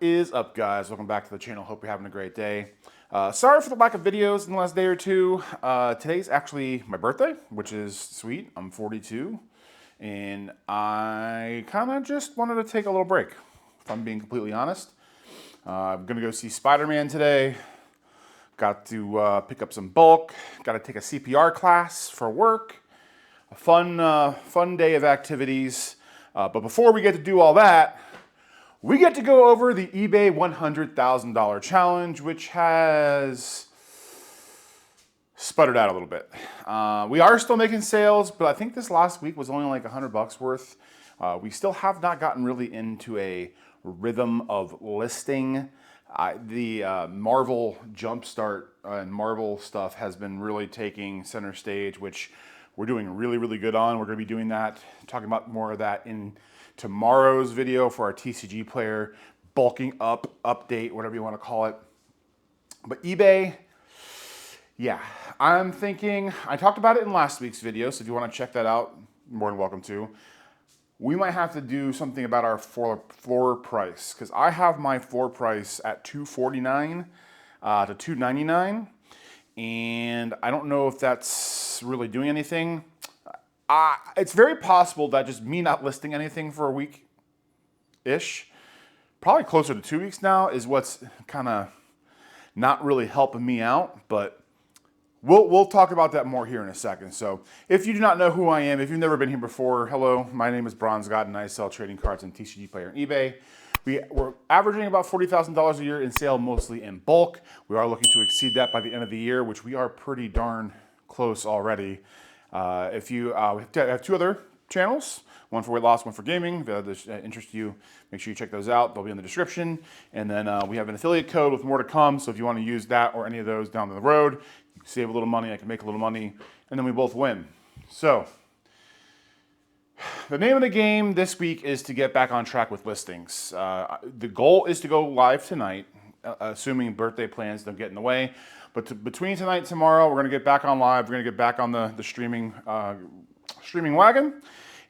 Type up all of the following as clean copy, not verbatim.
is up, guys? Welcome back to the channel. Hope you're having a great day. Sorry for the lack of videos in the last day or two. Today's actually my birthday, which is sweet. I'm 42, and I kind of just wanted to take a little break, if I'm being completely honest. I'm going to go see Spider-Man today. Got to pick up some bulk. Got to take a CPR class for work. A fun day of activities. But before we get to do all that, we get to go over the eBay $100,000 challenge, which has sputtered out a little bit. We are still making sales, but I think this last week was only like $100 worth. We still have not gotten really into a rhythm of listing. The Marvel Jumpstart and Marvel stuff has been really taking center stage, which we're doing really good on. We're going to be doing that, talking about more of that in tomorrow's video for our Tcgplayer bulking up update, whatever you want to call it. But eBay, yeah, I'm thinking, I talked about it in last week's video, so if you want to check that out, more than welcome to. We might have to do something about our floor price, because I have my floor price at $249 to $299, and I don't know if that's really doing anything. It's very possible that just me not listing anything for a week-ish, probably closer to 2 weeks now, is what's kind of not really helping me out, but we'll talk about that more here in a second. So if you do not know who I am, if you've never been here before, hello, my name is Bronzgod, and I sell trading cards on Tcgplayer and eBay. We're averaging about $40,000 a year in sale, mostly in bulk. We are looking to exceed that by the end of the year, which we are pretty darn close already. If you have two other channels, one for weight loss, one for gaming. If that interests you, make sure you check those out. They'll be in the description. And then we have an affiliate code with more to come. So if you want to use that or any of those down the road, you can save a little money, I can make a little money, and then we both win. So the name of the game this week is to get back on track with listings. The goal is to go live tonight, assuming birthday plans don't get in the way. But between tonight and tomorrow, we're going to get back on live. We're going to get back on the streaming wagon.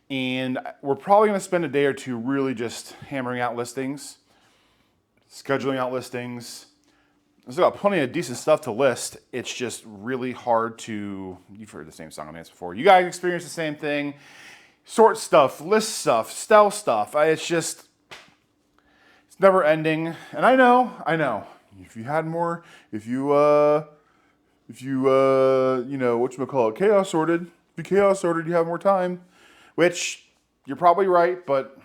And we're probably going to spend a day or two really just hammering out listings, scheduling out listings. There's got plenty of decent stuff to list. It's just really hard to, you've heard the same song and dance before. You guys experience the same thing. Sort stuff, list stuff, stealth stuff. It's never ending. And I know. If you had more, if you whatchamacallit, chaos sorted. If you chaos sorted, you have more time. Which, you're probably right, but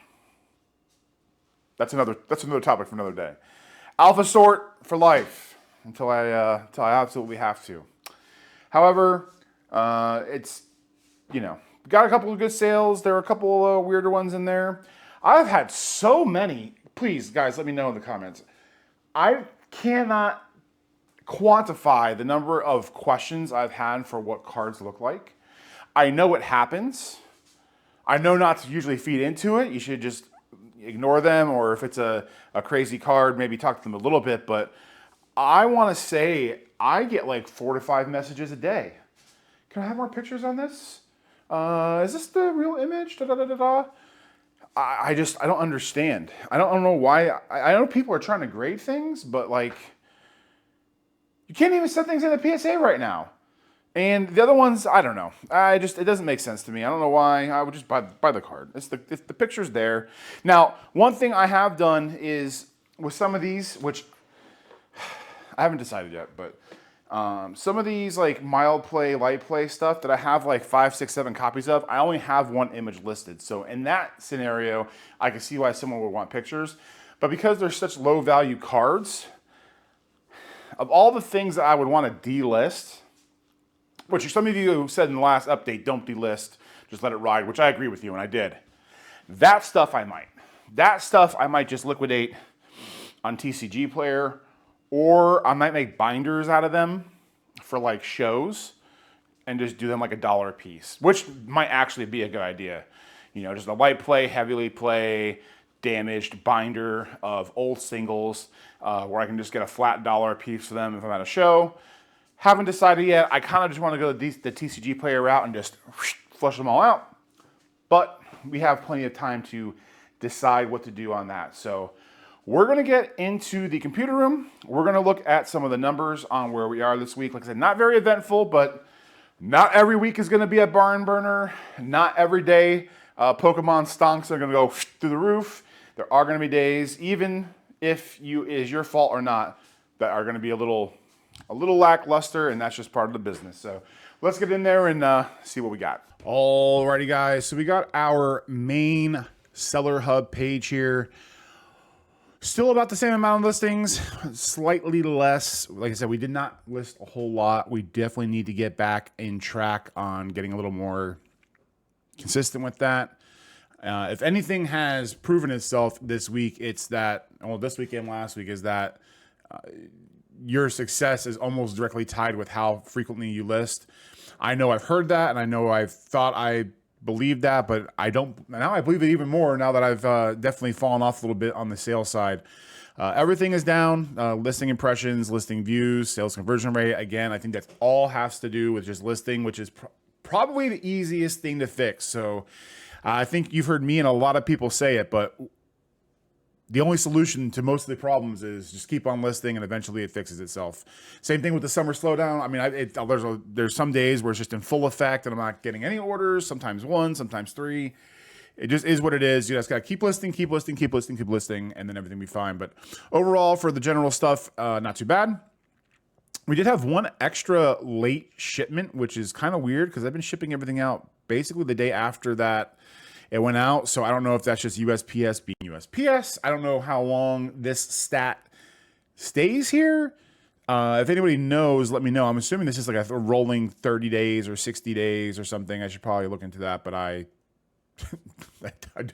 that's another topic for another day. Alpha sort for life until I absolutely have to. However, it's, got a couple of good sales. There are a couple of weirder ones in there. I've had so many. Please, guys, let me know in the comments. I cannot quantify the number of questions I've had for what cards look like. I know it happens. I know not to usually feed into it. You should just ignore them, or if it's a crazy card, maybe talk to them a little bit. But I want to say I get like 4 to 5 messages a day. Can I have more pictures on this? Is this the real image? I don't understand. I don't know why. I know people are trying to grade things, but like, you can't even set things in the PSA right now. And the other ones, I don't know. It doesn't make sense to me. I don't know why. I would just buy the card. If the picture's there. Now, one thing I have done is with some of these, which I haven't decided yet, but some of these like mild play, light play stuff that I have like 5, 6, 7 copies of, I only have one image listed. So in that scenario, I can see why someone would want pictures. But because they're such low value cards, of all the things that I would want to delist, which some of you said in the last update, don't delist, just let it ride, which I agree with you, and I did. That stuff I might. That stuff I might just liquidate on Tcgplayer, or I might make binders out of them for like shows and just do them like $1 a piece, which might actually be a good idea. Just a light play, heavily play, damaged binder of old singles where I can just get a flat $1 a piece for them if I'm at a show. Haven't decided yet. I kind of just want to go the Tcgplayer route and just flush them all out. But we have plenty of time to decide what to do on that. So We're going to get into the computer room. We're going to look at some of the numbers on where we are this week. Like I said, not very eventful, but not every week is going to be a barn burner. Not every day Pokemon stonks are going to go through the roof. There are going to be days, even if is your fault or not, that are going to be a little lackluster, and that's just part of the business. So let's get in there and see what we got. Alrighty, guys. So we got our main seller hub page here. Still about the same amount of listings, slightly less. Like I said, we did not list a whole lot. We definitely need to get back in track on getting a little more consistent with that. If anything has proven itself this week, it's that, well, this week and last week, is that your success is almost directly tied with how frequently you list. I know I've heard that, and I know I've thought I believed that, but I don't. Now I believe it even more now that I've definitely fallen off a little bit on the sales side. Everything is down. Listing impressions, listing views, sales conversion rate. Again, I think that all has to do with just listing, which is probably the easiest thing to fix. So I think you've heard me and a lot of people say it, but the only solution to most of the problems is just keep on listing, and eventually it fixes itself. Same thing with the summer slowdown. I mean, there's some days where it's just in full effect and I'm not getting any orders, sometimes one, sometimes three. It just is what it is. You just got to keep listing, keep listing, keep listing, keep listing, and then everything will be fine. But overall, for the general stuff, not too bad. We did have one extra late shipment, which is kind of weird because I've been shipping everything out basically the day after that it went out. So I don't know if that's just USPS being USPS. I don't know how long this stat stays here. If anybody knows, let me know. I'm assuming this is like a rolling 30 days or 60 days or something. I should probably look into that, but I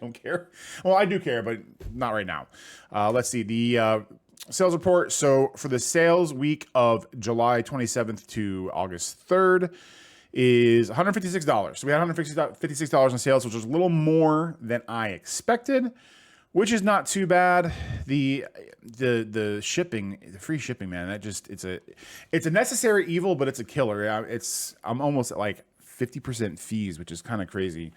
don't care. Well, I do care, but not right now. Let's see the sales report. So for the sales week of July 27th to August 3rd, is $156. So we had $156 in sales, which was a little more than I expected, which is not too bad. The shipping, the free shipping, man, that just it's a necessary evil, but it's a killer. I'm almost at like 50% fees, which is kind of crazy.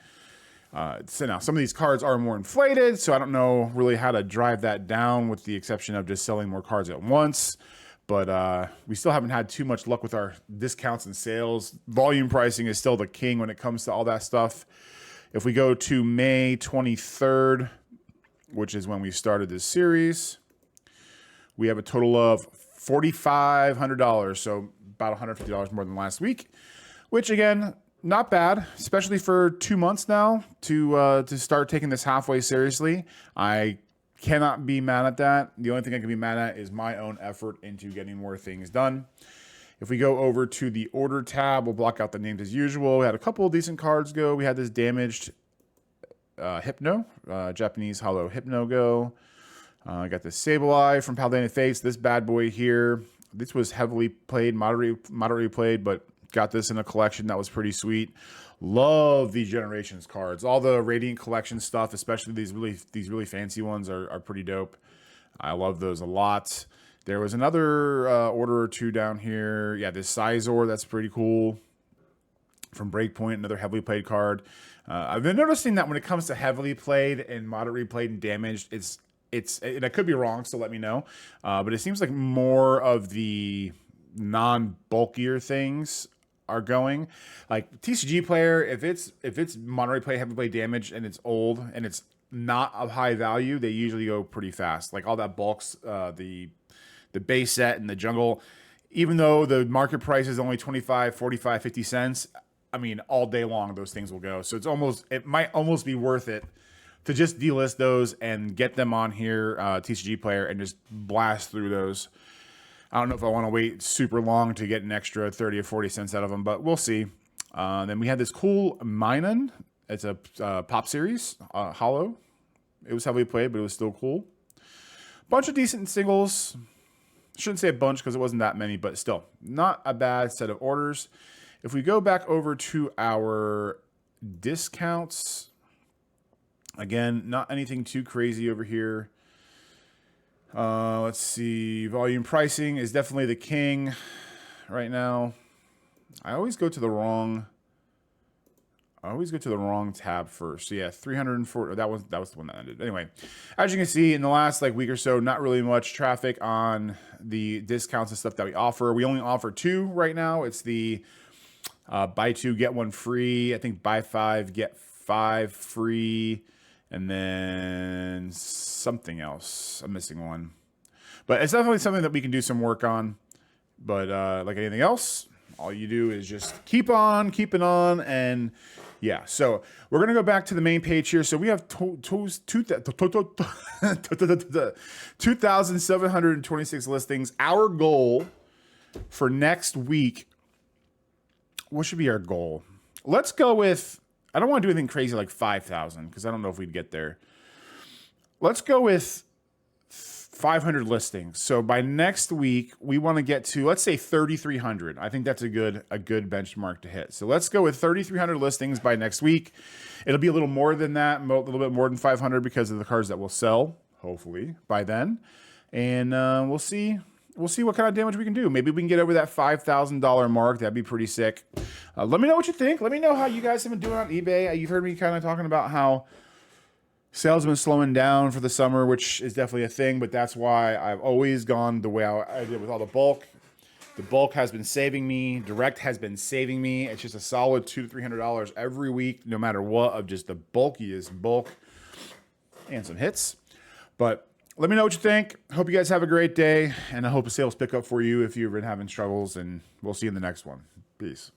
So now some of these cards are more inflated, so I don't know really how to drive that down, with the exception of just selling more cards at once. But we still haven't had too much luck with our discounts and sales. Volume pricing is still the king when it comes to all that stuff. If we go to May 23rd, which is when we started this series, we have a total of $4,500. So about $150 more than last week, which again, not bad, especially for 2 months now to start taking this halfway seriously. I cannot be mad at that. The only thing I can be mad at is my own effort into getting more things done. If we go over to the order tab, we'll block out the names as usual. We had a couple of decent cards go. We had this damaged Hypno, Japanese Hollow Hypno go. I got this Sableye from Paladin Fates, this bad boy here. This was heavily played, moderately played, but got this in a collection that was pretty sweet. Love these Generations cards. All the Radiant collection stuff, especially these really fancy ones, are pretty dope. I love those a lot. There was another order or two down here. Yeah, this Sizor, that's pretty cool. From Breakpoint, another heavily played card. I've been noticing that when it comes to heavily played and moderately played and damaged, and I could be wrong, so let me know. But it seems like more of the non-bulkier things are going. Like Tcgplayer, if it's moderately play, heavy play damage, and it's old and it's not of high value, they usually go pretty fast. Like all that bulks, the base set and the jungle, even though the market price is only 25, 45, 50 cents, I mean, all day long those things will go. So it might almost be worth it to just delist those and get them on here, Tcgplayer, and just blast through those. I don't know if I want to wait super long to get an extra 30 or 40 cents out of them, but we'll see. Then we had this cool Minun. It's a pop series, hollow. It was heavily played, but it was still cool. Bunch of decent singles. Shouldn't say a bunch because it wasn't that many, but still, not a bad set of orders. If we go back over to our discounts, again, not anything too crazy over here. Let's see. Volume pricing is definitely the king right now. I always go to the wrong I always go to the wrong tab first. So yeah, 304. That was the one that ended. Anyway, as you can see, in the last like week or so, not really much traffic on the discounts and stuff that we offer. We only offer 2 right now. It's the buy 2 get 1 free. I think buy 5 get 5 free, and then something else. I'm missing one, but it's definitely something that we can do some work on. But like anything else, all you do is just keep on keeping on. And yeah, so we're going to go back to the main page here. So we have 2,726 listings. Our goal for next week, what should be our goal? Let's go with, I don't want to do anything crazy like 5,000 because I don't know if we'd get there. Let's go with 500 listings. So by next week, we want to get to, let's say 3,300. I think that's a good benchmark to hit. So let's go with 3,300 listings by next week. It'll be a little more than that, a little bit more than 500 because of the cars that will sell, hopefully, by then. And we'll see what kind of damage we can do. Maybe we can get over that $5,000 mark. That'd be pretty sick. Let me know what you think. Let me know how you guys have been doing on eBay. You've heard me kind of talking about how sales have been slowing down for the summer, which is definitely a thing, but that's why I've always gone the way I did with all the bulk. The bulk has been saving me. Direct has been saving me. It's just a solid $200 to $300 every week, no matter what, of just the bulkiest bulk and some hits. But let me know what you think. Hope you guys have a great day, and I hope sales pick up for you if you've been having struggles, and we'll see you in the next one. Peace.